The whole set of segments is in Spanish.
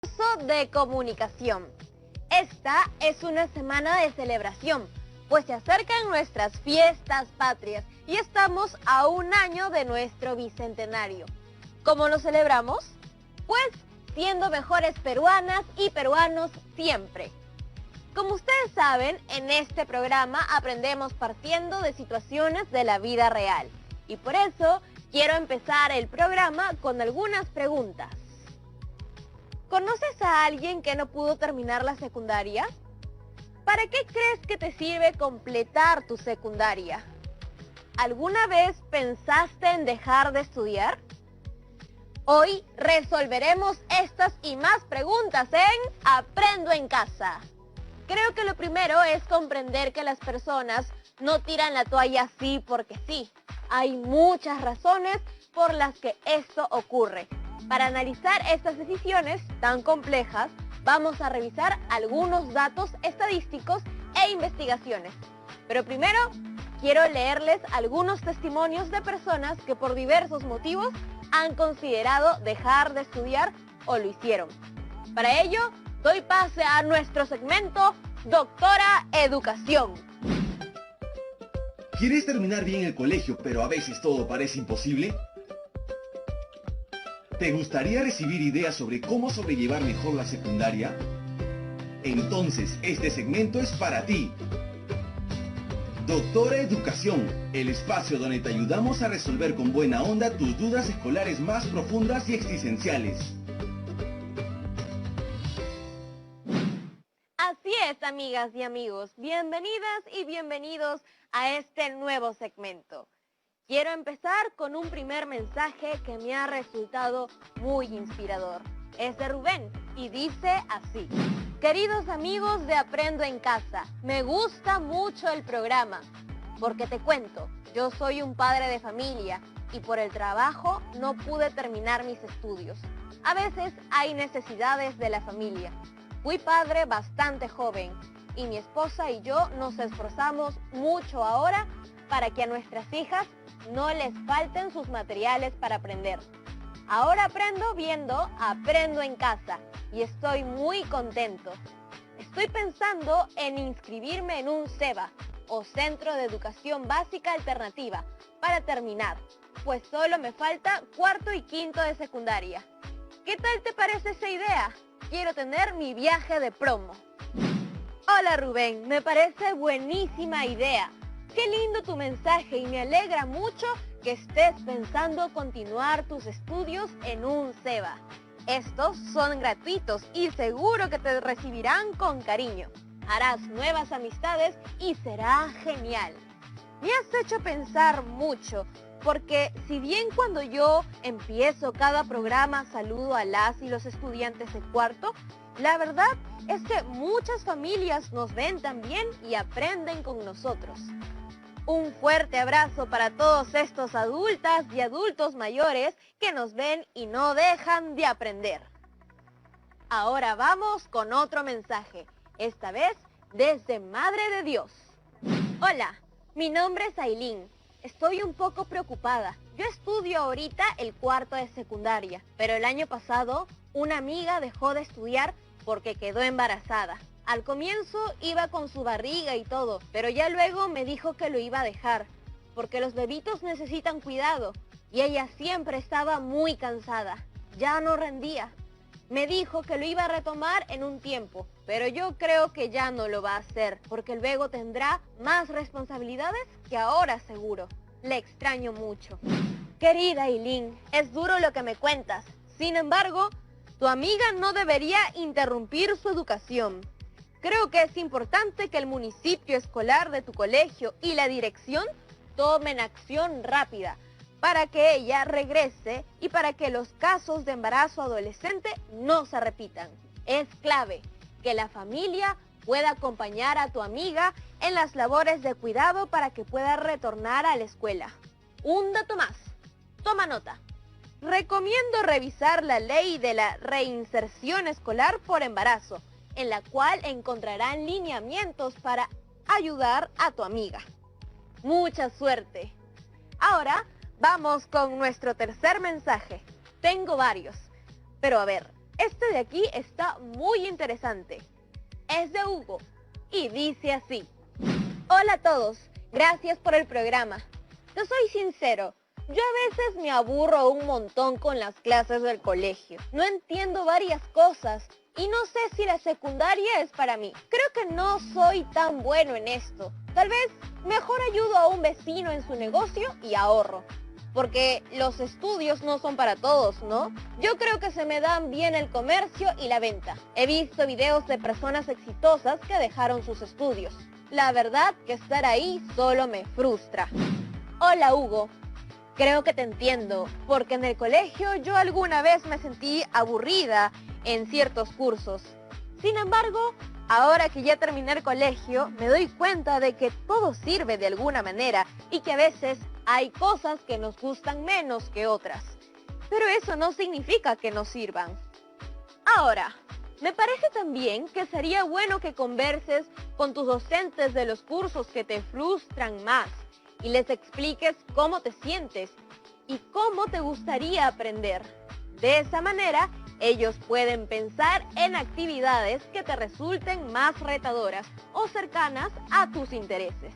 Curso de comunicación. Esta es una semana de celebración, pues se acercan nuestras fiestas patrias y estamos a un año de nuestro bicentenario. ¿Cómo lo celebramos? Pues siendo mejores peruanas y peruanos siempre. Como ustedes saben, en este programa aprendemos partiendo de situaciones de la vida real. Y por eso quiero empezar el programa con algunas preguntas. ¿Conoces a alguien que no pudo terminar la secundaria? ¿Para qué crees que te sirve completar tu secundaria? ¿Alguna vez pensaste en dejar de estudiar? Hoy resolveremos estas y más preguntas en Aprendo en Casa. Creo que lo primero es comprender que las personas no tiran la toalla así porque sí. Hay muchas razones por las que esto ocurre. Para analizar estas decisiones tan complejas, vamos a revisar algunos datos estadísticos e investigaciones. Pero primero, quiero leerles algunos testimonios de personas que por diversos motivos han considerado dejar de estudiar o lo hicieron. Para ello, doy pase a nuestro segmento Doctora Educación. ¿Quieres terminar bien el colegio, pero a veces todo parece imposible? ¿Te gustaría recibir ideas sobre cómo sobrellevar mejor la secundaria? Entonces, este segmento es para ti. Doctora Educación, el espacio donde te ayudamos a resolver con buena onda tus dudas escolares más profundas y existenciales. Así es, amigas y amigos, bienvenidas y bienvenidos a este nuevo segmento. Quiero empezar con un primer mensaje que me ha resultado muy inspirador. Es de Rubén y dice así: queridos amigos de Aprendo en Casa, me gusta mucho el programa, porque te cuento, yo soy un padre de familia y por el trabajo no pude terminar mis estudios. A veces hay necesidades de la familia. Fui padre bastante joven y mi esposa y yo nos esforzamos mucho ahora para que a nuestras hijas no les falten sus materiales para aprender. Ahora aprendo viendo Aprendo en Casa y estoy muy contento. Estoy pensando en inscribirme en un CEBA o Centro de Educación Básica Alternativa para terminar, pues solo me falta cuarto y quinto de secundaria. ¿Qué tal te parece esa idea? Quiero tener mi viaje de promo. Hola Rubén, me parece buenísima idea. Qué lindo tu mensaje y me alegra mucho que estés pensando continuar tus estudios en un CEBA. Estos son gratuitos y seguro que te recibirán con cariño. Harás nuevas amistades y será genial. Me has hecho pensar mucho, porque si bien cuando yo empiezo cada programa saludo a las y los estudiantes de cuarto, la verdad es que muchas familias nos ven también y aprenden con nosotros. Un fuerte abrazo para todos estos adultas y adultos mayores que nos ven y no dejan de aprender. Ahora vamos con otro mensaje, esta vez desde Madre de Dios. Hola, mi nombre es Ailín. Estoy un poco preocupada. Yo estudio ahorita el cuarto de secundaria, pero el año pasado una amiga dejó de estudiar porque quedó embarazada. Al comienzo iba con su barriga y todo, pero ya luego me dijo que lo iba a dejar, porque los bebitos necesitan cuidado, y ella siempre estaba muy cansada, ya no rendía. Me dijo que lo iba a retomar en un tiempo, pero yo creo que ya no lo va a hacer, porque luego tendrá más responsabilidades que ahora seguro. Le extraño mucho. Querida Ailín, es duro lo que me cuentas. Sin embargo, tu amiga no debería interrumpir su educación. Creo que es importante que el municipio escolar de tu colegio y la dirección tomen acción rápida para que ella regrese y para que los casos de embarazo adolescente no se repitan. Es clave que la familia pueda acompañar a tu amiga en las labores de cuidado para que pueda retornar a la escuela. Un dato más, toma nota. Recomiendo revisar la ley de la reinserción escolar por embarazo, en la cual encontrarán lineamientos para ayudar a tu amiga. Mucha suerte. Ahora vamos con nuestro tercer mensaje. Tengo varios, pero a ver, Este de aquí está muy interesante. Es de Hugo y dice así. Hola a todos, gracias por el programa. Te soy sincero, yo a veces me aburro un montón con las clases del colegio. No entiendo varias cosas y no sé si la secundaria es para mí. Creo que no soy tan bueno en esto. Tal vez mejor ayudo a un vecino en su negocio y ahorro. Porque los estudios no son para todos, ¿no? Yo creo que se me dan bien el comercio y la venta. He visto videos de personas exitosas que dejaron sus estudios. La verdad que estar ahí solo me frustra. Hola Hugo, creo que te entiendo, porque en el colegio yo alguna vez me sentí aburrida en ciertos cursos. Sin embargo, ahora que ya terminé el colegio, me doy cuenta de que todo sirve de alguna manera y que a veces hay cosas que nos gustan menos que otras. Pero eso no significa que no sirvan. Ahora, me parece también que sería bueno que converses con tus docentes de los cursos que te frustran más y les expliques cómo te sientes y cómo te gustaría aprender. De esa manera, ellos pueden pensar en actividades que te resulten más retadoras o cercanas a tus intereses.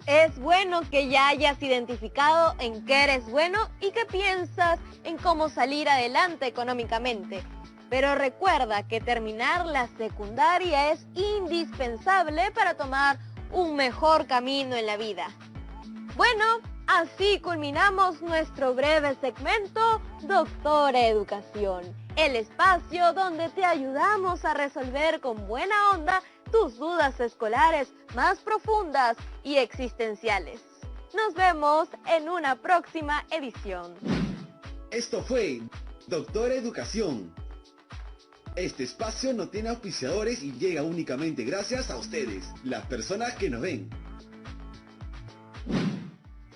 Es bueno que ya hayas identificado en qué eres bueno y que piensas en cómo salir adelante económicamente. Pero recuerda que terminar la secundaria es indispensable para tomar un mejor camino en la vida. Bueno, así culminamos nuestro breve segmento Doctora Educación, el espacio donde te ayudamos a resolver con buena onda tus dudas escolares más profundas y existenciales. Nos vemos en una próxima edición. Esto fue Doctora Educación. Este espacio no tiene auspiciadores y llega únicamente gracias a ustedes, las personas que nos ven.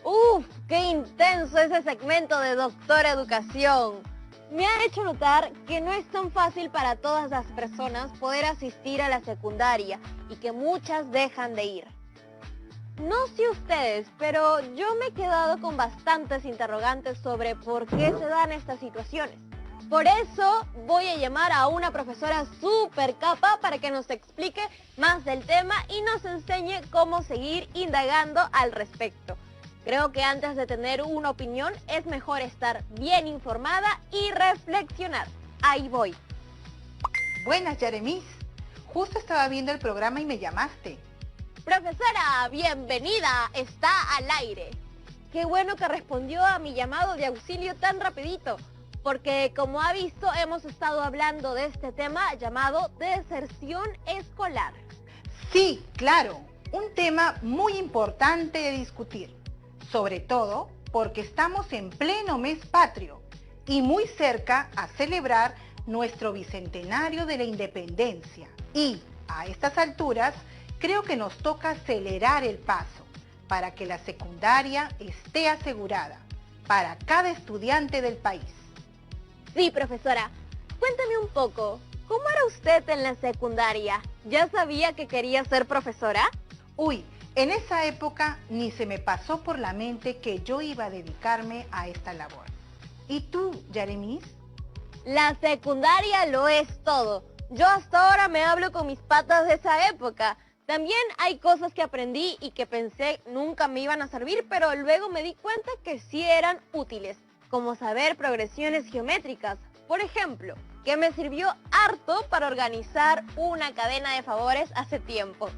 ¡Uf! ¡Qué intenso ese segmento de Doctora Educación! Me ha hecho notar que no es tan fácil para todas las personas poder asistir a la secundaria y que muchas dejan de ir. No sé ustedes, pero yo me he quedado con bastantes interrogantes sobre por qué se dan estas situaciones. Por eso voy a llamar a una profesora súper capa para que nos explique más del tema y nos enseñe cómo seguir indagando al respecto. Creo que antes de tener una opinión es mejor estar bien informada y reflexionar. Ahí voy. Buenas, Yaremis. Justo estaba viendo el programa y me llamaste. Profesora, bienvenida. Está al aire. Qué bueno que respondió a mi llamado de auxilio tan rapidito, porque como ha visto hemos estado hablando de este tema llamado deserción escolar. Sí, claro, un tema muy importante de discutir, sobre todo porque estamos en pleno mes patrio y muy cerca a celebrar nuestro bicentenario de la independencia. Y a estas alturas creo que nos toca acelerar el paso para que la secundaria esté asegurada para cada estudiante del país. Sí, profesora. Cuéntame un poco, ¿cómo era usted en la secundaria? ¿Ya sabía que quería ser profesora? Uy, en esa época ni se me pasó por la mente que yo iba a dedicarme a esta labor. ¿Y tú, Yaremis? La secundaria lo es todo. Yo hasta ahora me hablo con mis patas de esa época. También hay cosas que aprendí y que pensé nunca me iban a servir, pero luego me di cuenta que sí eran útiles, como saber progresiones geométricas, por ejemplo, que me sirvió harto para organizar una cadena de favores hace tiempo.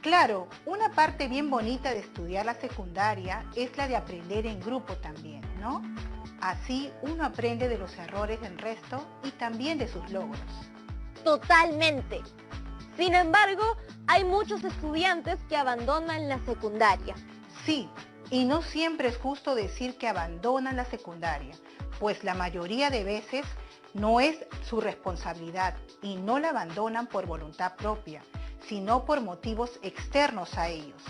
Claro, una parte bien bonita de estudiar la secundaria es la de aprender en grupo también, ¿no? Así uno aprende de los errores del resto y también de sus logros. Totalmente. Sin embargo, hay muchos estudiantes que abandonan la secundaria. Sí, y no siempre es justo decir que abandonan la secundaria, pues la mayoría de veces no es su responsabilidad y no la abandonan por voluntad propia, sino por motivos externos a ellos.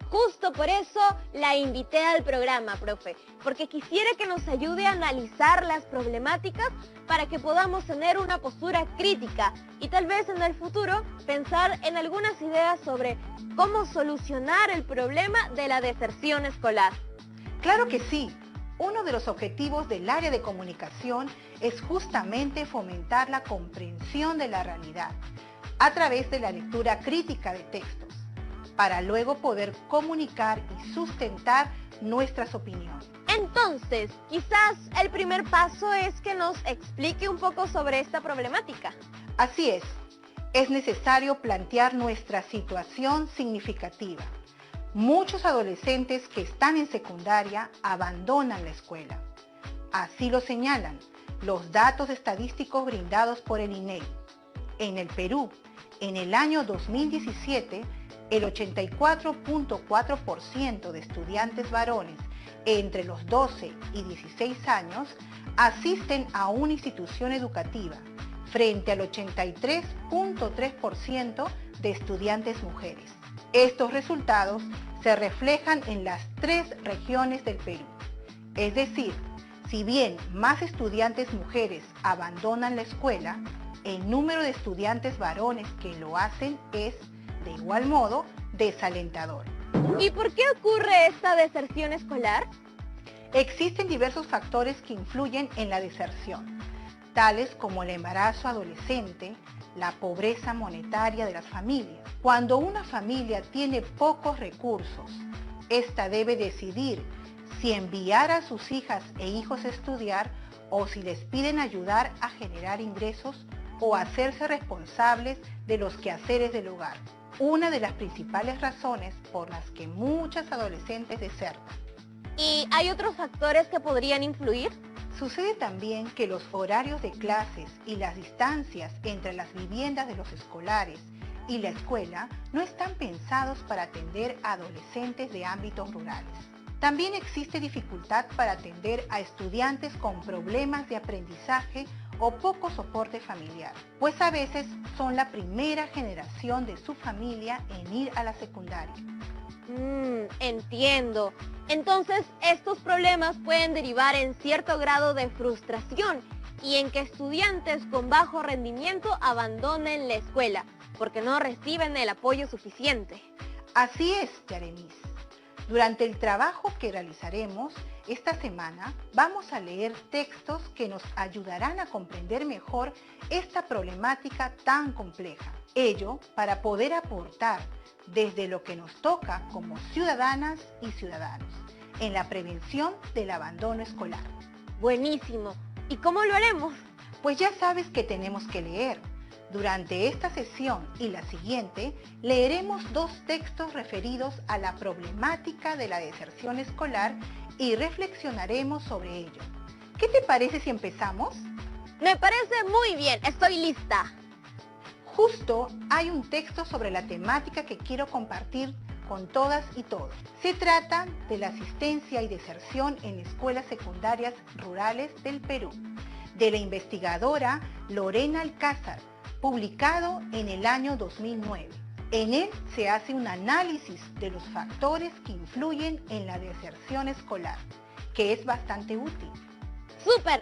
Justo por eso la invité al programa, profe, porque quisiera que nos ayude a analizar las problemáticas para que podamos tener una postura crítica y tal vez en el futuro pensar en algunas ideas sobre cómo solucionar el problema de la deserción escolar. Claro que sí. Uno de los objetivos del área de comunicación es justamente fomentar la comprensión de la realidad a través de la lectura crítica de textos, para luego poder comunicar y sustentar nuestras opiniones. Entonces, quizás el primer paso es que nos explique un poco sobre esta problemática. Así es necesario plantear nuestra situación significativa. Muchos adolescentes que están en secundaria abandonan la escuela. Así lo señalan los datos estadísticos brindados por el INEGI. En el Perú, en el año 2017, el 84.4% de estudiantes varones entre los 12 y 16 años asisten a una institución educativa, frente al 83.3% de estudiantes mujeres. Estos resultados se reflejan en las 3 regiones del Perú. Es decir, si bien más estudiantes mujeres abandonan la escuela, el número de estudiantes varones que lo hacen es, de igual modo, desalentador. ¿Y por qué ocurre esta deserción escolar? Existen diversos factores que influyen en la deserción, tales como el embarazo adolescente, la pobreza monetaria de las familias. Cuando una familia tiene pocos recursos, esta debe decidir si enviar a sus hijas e hijos a estudiar o si les piden ayudar a generar ingresos o hacerse responsables de los quehaceres del hogar. Una de las principales razones por las que muchas adolescentes desertan. ¿Y hay otros factores que podrían influir? Sucede también que los horarios de clases y las distancias entre las viviendas de los escolares y la escuela no están pensados para atender a adolescentes de ámbitos rurales. También existe dificultad para atender a estudiantes con problemas de aprendizaje o poco soporte familiar, pues a veces son la primera generación de su familia en ir a la secundaria. Entiendo. Entonces, estos problemas pueden derivar en cierto grado de frustración y en que estudiantes con bajo rendimiento abandonen la escuela porque no reciben el apoyo suficiente. Así es, Yaremis. Durante el trabajo que realizaremos esta semana, vamos a leer textos que nos ayudarán a comprender mejor esta problemática tan compleja. Ello para poder aportar desde lo que nos toca como ciudadanas y ciudadanos en la prevención del abandono escolar. Buenísimo. ¿Y cómo lo haremos? Pues ya sabes que tenemos que leer. Durante esta sesión y la siguiente, leeremos 2 textos referidos a la problemática de la deserción escolar y reflexionaremos sobre ello. ¿Qué te parece si empezamos? Me parece muy bien, estoy lista. Justo hay un texto sobre la temática que quiero compartir con todas y todos. Se trata de la asistencia y deserción en escuelas secundarias rurales del Perú, de la investigadora Lorena Alcázar, publicado en el año 2009. En él se hace un análisis de los factores que influyen en la deserción escolar, que es bastante útil. ¡Súper!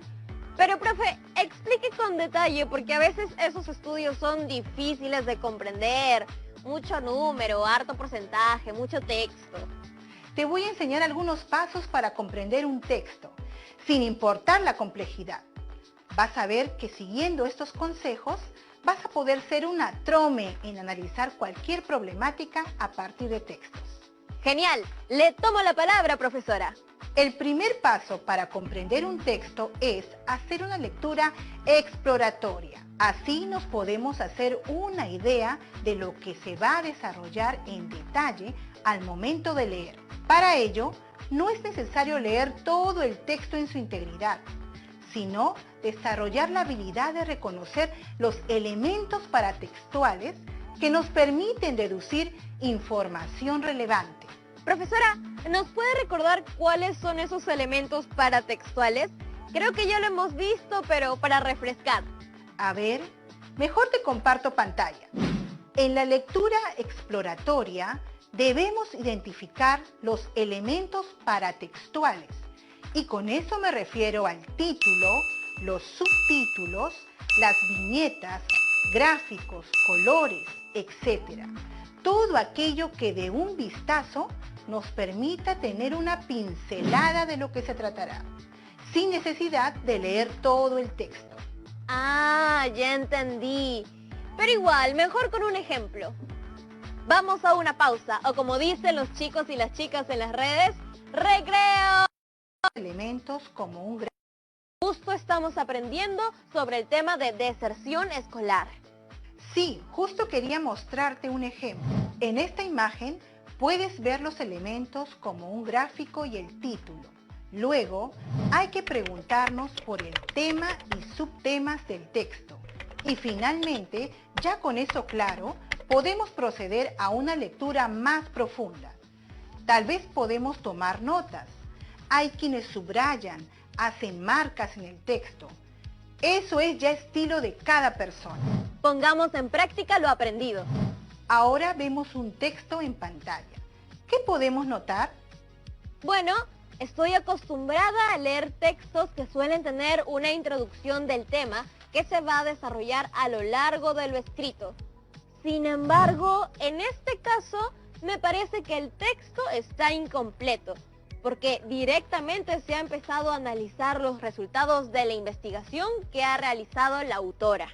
Pero, profe, explique con detalle, porque a veces esos estudios son difíciles de comprender. Mucho número, harto porcentaje, mucho texto. Te voy a enseñar algunos pasos para comprender un texto, sin importar la complejidad. Vas a ver que siguiendo estos consejos, vas a poder ser una trome en analizar cualquier problemática a partir de textos. Genial, le tomo la palabra, profesora. El primer paso para comprender un texto es hacer una lectura exploratoria. Así nos podemos hacer una idea de lo que se va a desarrollar en detalle al momento de leer. Para ello, no es necesario leer todo el texto en su integridad, sino desarrollar la habilidad de reconocer los elementos paratextuales que nos permiten deducir información relevante. Profesora, ¿nos puede recordar cuáles son esos elementos paratextuales? Creo que ya lo hemos visto, pero para refrescar. A ver, mejor te comparto pantalla. En la lectura exploratoria debemos identificar los elementos paratextuales. Y con eso me refiero al título, los subtítulos, las viñetas, gráficos, colores, etc. Todo aquello que de un vistazo nos permita tener una pincelada de lo que se tratará, sin necesidad de leer todo el texto. Ah, ya entendí. Pero igual, mejor con un ejemplo. Vamos a una pausa, o como dicen los chicos y las chicas en las redes, ¡recreo! Elementos como un gran... Justo estamos aprendiendo sobre el tema de deserción escolar. Sí, justo quería mostrarte un ejemplo. En esta imagen puedes ver los elementos como un gráfico y el título. Luego, hay que preguntarnos por el tema y subtemas del texto. Y finalmente, ya con eso claro, podemos proceder a una lectura más profunda. Tal vez podemos tomar notas. Hay quienes subrayan, hacen marcas en el texto. Eso es ya estilo de cada persona. Pongamos en práctica lo aprendido. Ahora vemos un texto en pantalla. ¿Qué podemos notar? Bueno, estoy acostumbrada a leer textos que suelen tener una introducción del tema que se va a desarrollar a lo largo de lo escrito. Sin embargo, en este caso, me parece que el texto está incompleto, porque directamente se ha empezado a analizar los resultados de la investigación que ha realizado la autora.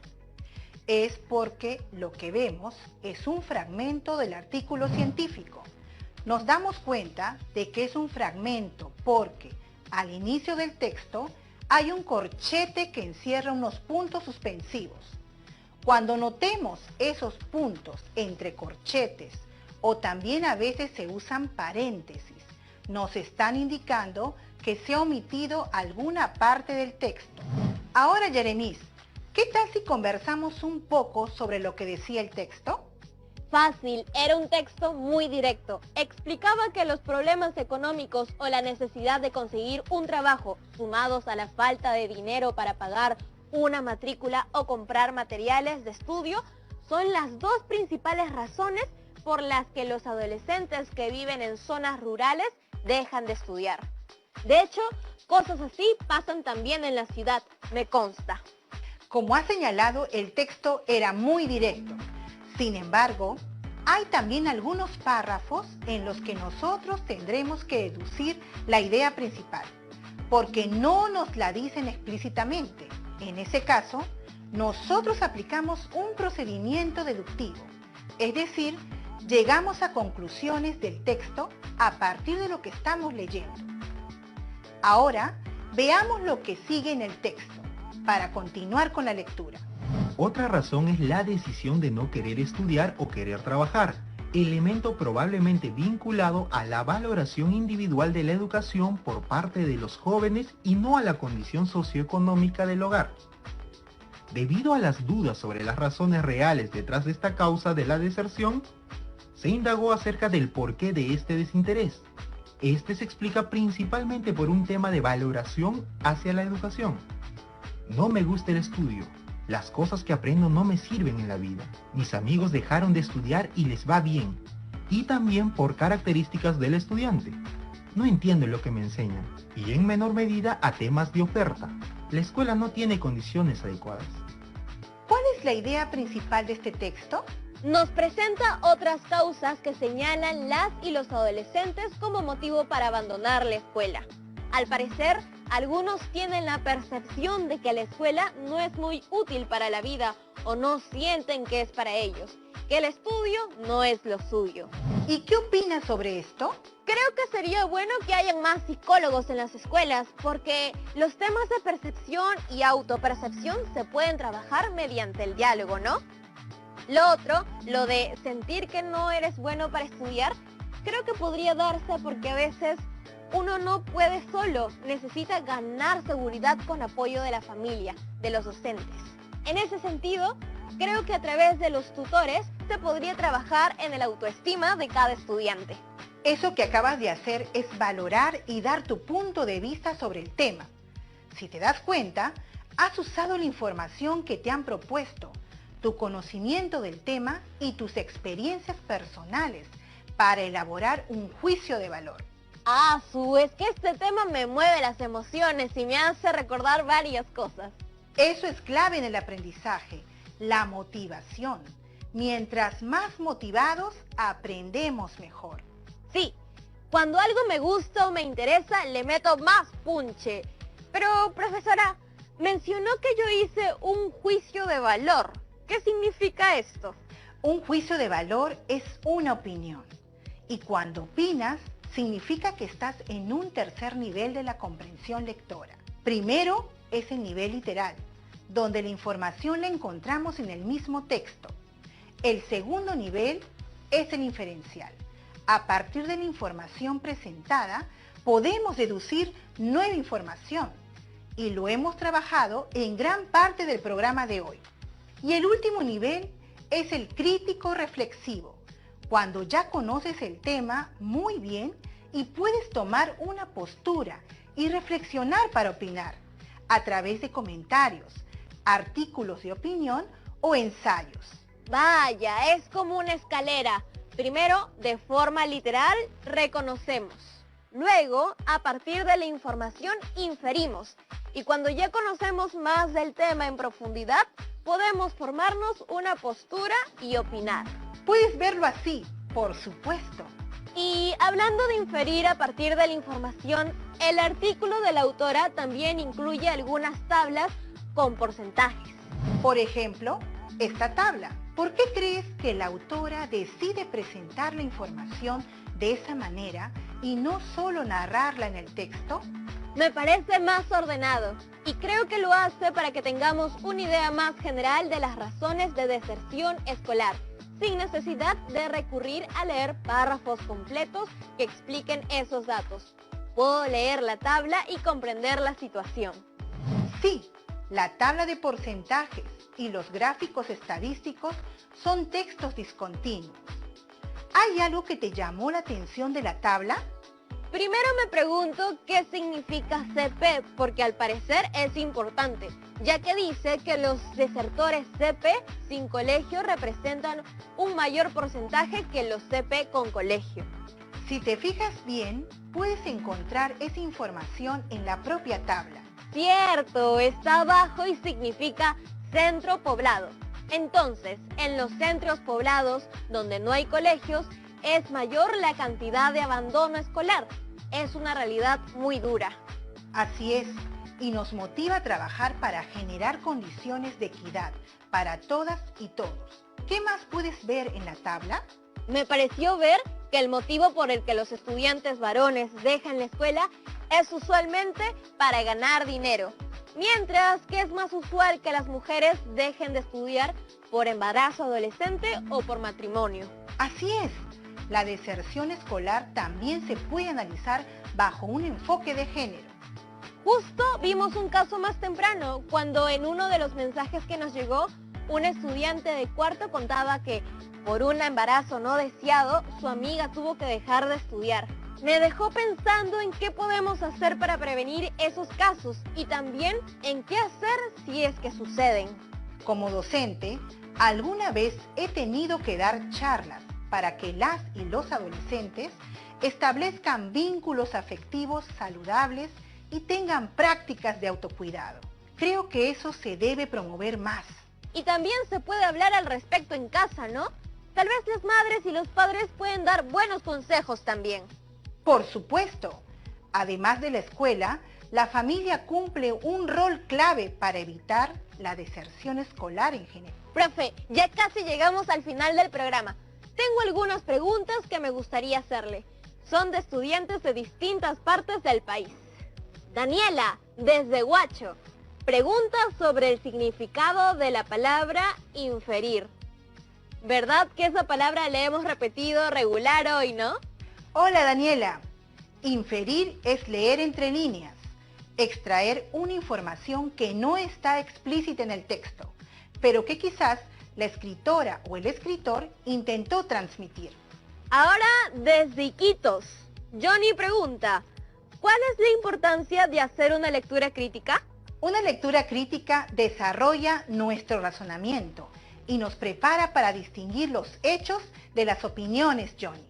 Es porque lo que vemos es un fragmento del artículo científico. Nos damos cuenta de que es un fragmento porque al inicio del texto hay un corchete que encierra unos puntos suspensivos. Cuando notemos esos puntos entre corchetes o también a veces se usan paréntesis, nos están indicando que se ha omitido alguna parte del texto. Ahora, Yeremis, ¿qué tal si conversamos un poco sobre lo que decía el texto? Fácil, era un texto muy directo. Explicaba que los problemas económicos o la necesidad de conseguir un trabajo, sumados a la falta de dinero para pagar una matrícula o comprar materiales de estudio, son las dos principales razones por las que los adolescentes que viven en zonas rurales dejan de estudiar. De hecho, cosas así pasan también en la ciudad, me consta. Como ha señalado, el texto era muy directo. Sin embargo, hay también algunos párrafos en los que nosotros tendremos que deducir la idea principal, porque no nos la dicen explícitamente. En ese caso, nosotros aplicamos un procedimiento deductivo, es decir, llegamos a conclusiones del texto a partir de lo que estamos leyendo. Ahora, veamos lo que sigue en el texto, para continuar con la lectura. Otra razón es la decisión de no querer estudiar o querer trabajar, elemento probablemente vinculado a la valoración individual de la educación por parte de los jóvenes y no a la condición socioeconómica del hogar. Debido a las dudas sobre las razones reales detrás de esta causa de la deserción, se indagó acerca del porqué de este desinterés. Este se explica principalmente por un tema de valoración hacia la educación. No me gusta el estudio. Las cosas que aprendo no me sirven en la vida. Mis amigos dejaron de estudiar y les va bien. Y también por características del estudiante. No entiendo lo que me enseñan. Y en menor medida a temas de oferta. La escuela no tiene condiciones adecuadas. ¿Cuál es la idea principal de este texto? Nos presenta otras causas que señalan las y los adolescentes como motivo para abandonar la escuela. Al parecer, algunos tienen la percepción de que la escuela no es muy útil para la vida o no sienten que es para ellos, que el estudio no es lo suyo. ¿Y qué opinas sobre esto? Creo que sería bueno que hayan más psicólogos en las escuelas, porque los temas de percepción y autopercepción se pueden trabajar mediante el diálogo, ¿no? Lo otro, lo de sentir que no eres bueno para estudiar, creo que podría darse porque a veces uno no puede solo, necesita ganar seguridad con apoyo de la familia, de los docentes. En ese sentido, creo que a través de los tutores se podría trabajar en el autoestima de cada estudiante. Eso que acabas de hacer es valorar y dar tu punto de vista sobre el tema. Si te das cuenta, has usado la información que te han propuesto, tu conocimiento del tema y tus experiencias personales para elaborar un juicio de valor. Es que este tema me mueve las emociones y me hace recordar varias cosas. Eso es clave en el aprendizaje, la motivación. Mientras más motivados, aprendemos mejor. Sí, Cuando algo me gusta o me interesa, le meto más punche. Pero, profesora, mencionó que yo hice un juicio de valor. ¿Qué significa esto? Un juicio de valor es una opinión. Y cuando opinas, significa que estás en un tercer nivel de la comprensión lectora. Primero es el nivel literal, donde la información la encontramos en el mismo texto. El segundo nivel es el inferencial. A partir de la información presentada, podemos deducir nueva información. Y lo hemos trabajado en gran parte del programa de hoy. Y el último nivel es el crítico reflexivo, cuando ya conoces el tema muy bien y puedes tomar una postura y reflexionar para opinar a través de comentarios, artículos de opinión o ensayos. Vaya, es como una escalera. Primero, de forma literal, reconocemos. Luego, a partir de la información, inferimos. Y cuando ya conocemos más del tema en profundidad, podemos formarnos una postura y opinar. Puedes verlo así, por supuesto. Y hablando de inferir a partir de la información, el artículo de la autora también incluye algunas tablas con porcentajes. Por ejemplo, esta tabla. ¿Por qué crees que la autora decide presentar la información de esa manera y no solo narrarla en el texto? Me parece más ordenado y creo que lo hace para que tengamos una idea más general de las razones de deserción escolar, sin necesidad de recurrir a leer párrafos completos que expliquen esos datos. Puedo leer la tabla y comprender la situación. Sí, la tabla de porcentajes y los gráficos estadísticos son textos discontinuos. ¿Hay algo que te llamó la atención de la tabla? Primero me pregunto qué significa CP, porque al parecer es importante, ya que dice que los desertores CP sin colegio representan un mayor porcentaje que los CP con colegio. Si te fijas bien, puedes encontrar esa información en la propia tabla. Cierto, está abajo y significa centro poblado. Entonces, en los centros poblados, donde no hay colegios, es mayor la cantidad de abandono escolar. Es una realidad muy dura. Así es, y nos motiva a trabajar para generar condiciones de equidad para todas y todos. ¿Qué más puedes ver en la tabla? Me pareció ver que el motivo por el que los estudiantes varones dejan la escuela es usualmente para ganar dinero, mientras que es más usual que las mujeres dejen de estudiar por embarazo adolescente o por matrimonio. Así es, la deserción escolar también se puede analizar bajo un enfoque de género. Justo vimos un caso más temprano, cuando en uno de los mensajes que nos llegó, un estudiante de cuarto contaba que por un embarazo no deseado, su amiga tuvo que dejar de estudiar. Me dejó pensando en qué podemos hacer para prevenir esos casos y también en qué hacer si es que suceden. Como docente, alguna vez he tenido que dar charlas para que las y los adolescentes establezcan vínculos afectivos saludables y tengan prácticas de autocuidado. Creo que eso se debe promover más. Y también se puede hablar al respecto en casa, ¿no? Tal vez las madres y los padres pueden dar buenos consejos también. Por supuesto. Además de la escuela, la familia cumple un rol clave para evitar la deserción escolar en general. Profe, ya casi llegamos al final del programa. Tengo algunas preguntas que me gustaría hacerle. Son de estudiantes de distintas partes del país. Daniela, desde Huacho, pregunta sobre el significado de la palabra inferir. ¿Verdad que esa palabra la hemos repetido regular hoy, no? Hola Daniela. Inferir es leer entre líneas, extraer una información que no está explícita en el texto, pero que quizás la escritora o el escritor intentó transmitir. Ahora, desde Iquitos, Johnny pregunta, ¿cuál es la importancia de hacer una lectura crítica? Una lectura crítica desarrolla nuestro razonamiento y nos prepara para distinguir los hechos de las opiniones, Johnny.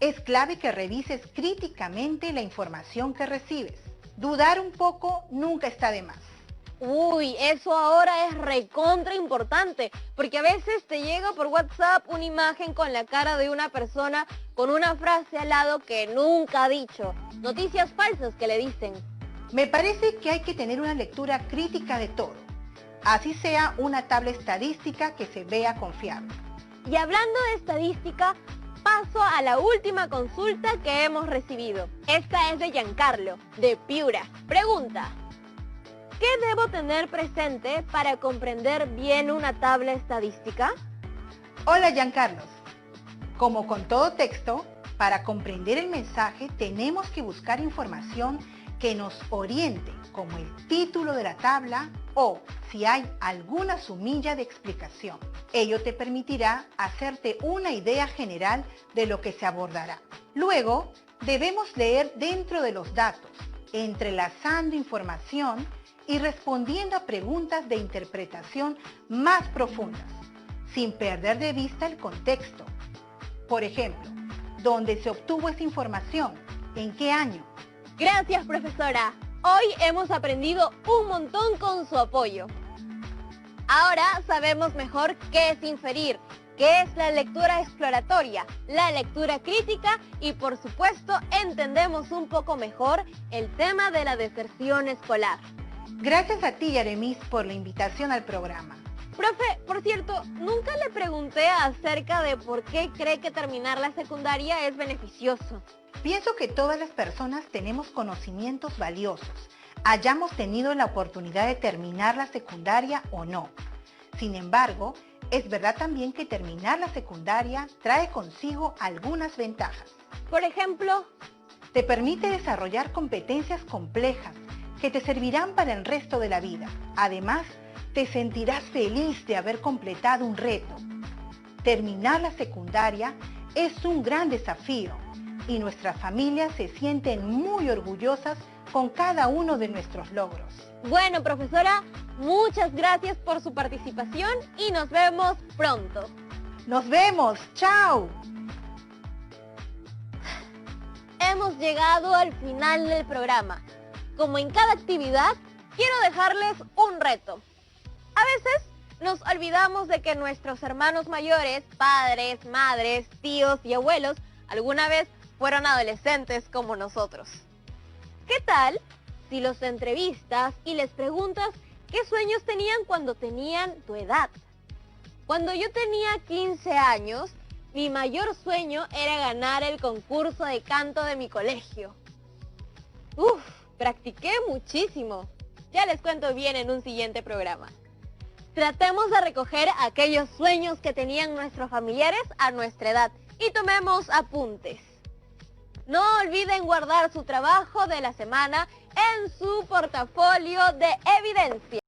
Es clave que revises críticamente la información que recibes. Dudar un poco nunca está de más. Uy, eso ahora es recontra importante, porque a veces te llega por WhatsApp una imagen con la cara de una persona con una frase al lado que nunca ha dicho. Noticias falsas que le dicen. Me parece que hay que tener una lectura crítica de todo, así sea una tabla estadística que se vea confiable. Y hablando de estadística, paso a la última consulta que hemos recibido. Esta es de Giancarlo, de Piura. Pregunta: ¿qué debo tener presente para comprender bien una tabla estadística? Hola Giancarlos. Como con todo texto, para comprender el mensaje tenemos que buscar información que nos oriente, como el título de la tabla o si hay alguna sumilla de explicación. Ello te permitirá hacerte una idea general de lo que se abordará. Luego, debemos leer dentro de los datos, entrelazando información y respondiendo a preguntas de interpretación más profundas, sin perder de vista el contexto. Por ejemplo, ¿dónde se obtuvo esa información? ¿En qué año? Gracias, profesora. Hoy hemos aprendido un montón con su apoyo. Ahora sabemos mejor qué es inferir, qué es la lectura exploratoria, la lectura crítica y, por supuesto, entendemos un poco mejor el tema de la deserción escolar. Gracias a ti, Yaremis, por la invitación al programa. Profe, por cierto, nunca le pregunté acerca de por qué cree que terminar la secundaria es beneficioso. Pienso que todas las personas tenemos conocimientos valiosos, hayamos tenido la oportunidad de terminar la secundaria o no. Sin embargo, es verdad también que terminar la secundaria trae consigo algunas ventajas. Por ejemplo, te permite desarrollar competencias complejas que te servirán para el resto de la vida. Además, te sentirás feliz de haber completado un reto. Terminar la secundaria es un gran desafío y nuestras familias se sienten muy orgullosas con cada uno de nuestros logros. Bueno, profesora, muchas gracias por su participación y nos vemos pronto. ¡Nos vemos! ¡Chao! Hemos llegado al final del programa. Como en cada actividad, quiero dejarles un reto. A veces nos olvidamos de que nuestros hermanos mayores, padres, madres, tíos y abuelos, alguna vez fueron adolescentes como nosotros. ¿Qué tal si los entrevistas y les preguntas qué sueños tenían cuando tenían tu edad? Cuando yo tenía 15 años, mi mayor sueño era ganar el concurso de canto de mi colegio. Practiqué muchísimo. Ya les cuento bien en un siguiente programa. Tratemos de recoger aquellos sueños que tenían nuestros familiares a nuestra edad y tomemos apuntes. No olviden guardar su trabajo de la semana en su portafolio de evidencia.